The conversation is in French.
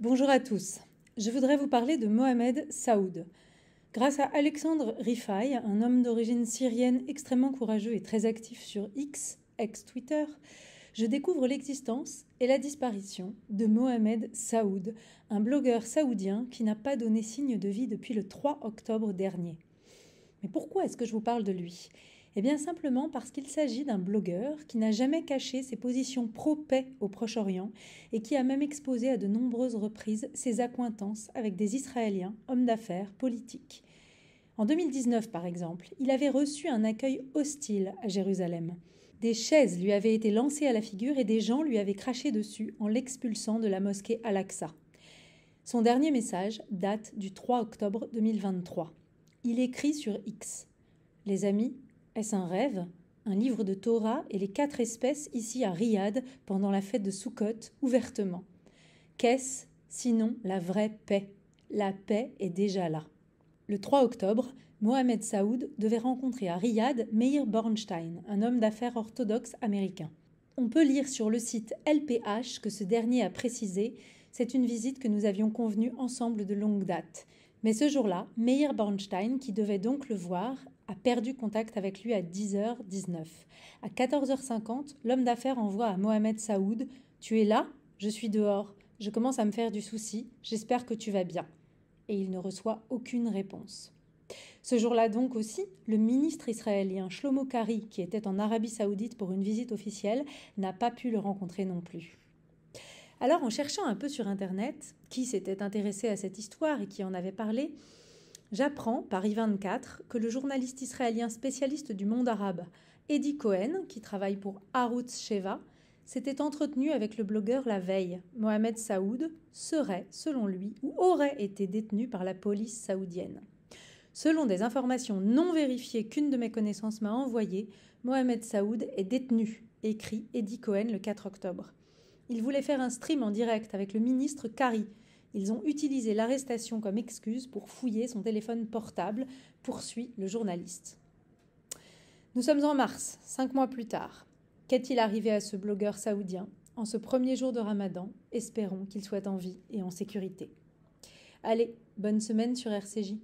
Bonjour à tous. Je voudrais vous parler de Mohamed Saoud. Grâce à Alexandre Rifai, un homme d'origine syrienne extrêmement courageux et très actif sur X, ex-Twitter, je découvre l'existence et la disparition de Mohamed Saoud, un blogueur saoudien qui n'a pas donné signe de vie depuis le 3 octobre dernier. Mais pourquoi est-ce que je vous parle de lui ? Eh bien simplement parce qu'il s'agit d'un blogueur qui n'a jamais caché ses positions pro-paix au Proche-Orient et qui a même exposé à de nombreuses reprises ses accointances avec des Israéliens, hommes d'affaires, politiques. En 2019 par exemple, il avait reçu un accueil hostile à Jérusalem. Des chaises lui avaient été lancées à la figure et des gens lui avaient craché dessus en l'expulsant de la mosquée Al-Aqsa. Son dernier message date du 3 octobre 2023. Il écrit sur X. Les amis, est-ce un rêve ? Un livre de Torah et les 4 espèces ici à Riyad pendant la fête de Sukkot, ouvertement. Qu'est-ce, sinon la vraie paix ? La paix est déjà là. Le 3 octobre, Mohamed Saoud devait rencontrer à Riyad Meir Bornstein, un homme d'affaires orthodoxe américain. On peut lire sur le site LPH que ce dernier a précisé « C'est une visite que nous avions convenue ensemble de longue date ». Mais ce jour-là, Meir Bornstein, qui devait donc le voir, a perdu contact avec lui à 10h19. À 14h50, l'homme d'affaires envoie à Mohamed Saoud « Tu es là ? Je suis dehors. Je commence à me faire du souci. J'espère que tu vas bien. » Et il ne reçoit aucune réponse. Ce jour-là donc aussi, le ministre israélien Shlomo Kari, qui était en Arabie Saoudite pour une visite officielle, n'a pas pu le rencontrer non plus. Alors, en cherchant un peu sur Internet qui s'était intéressé à cette histoire et qui en avait parlé, j'apprends par I24 que le journaliste israélien spécialiste du monde arabe, Eddie Cohen, qui travaille pour Arutz Sheva, s'était entretenu avec le blogueur la veille. Mohamed Saoud serait, selon lui, ou aurait été détenu par la police saoudienne. Selon des informations non vérifiées qu'une de mes connaissances m'a envoyées, Mohamed Saoud est détenu, écrit Eddie Cohen le 4 octobre. Il voulait faire un stream en direct avec le ministre Kari. Ils ont utilisé l'arrestation comme excuse pour fouiller son téléphone portable, poursuit le journaliste. Nous sommes en mars, 5 mois plus tard. Qu'est-il arrivé à ce blogueur saoudien en ce premier jour de Ramadan ? Espérons qu'il soit en vie et en sécurité. Allez, bonne semaine sur RCJ.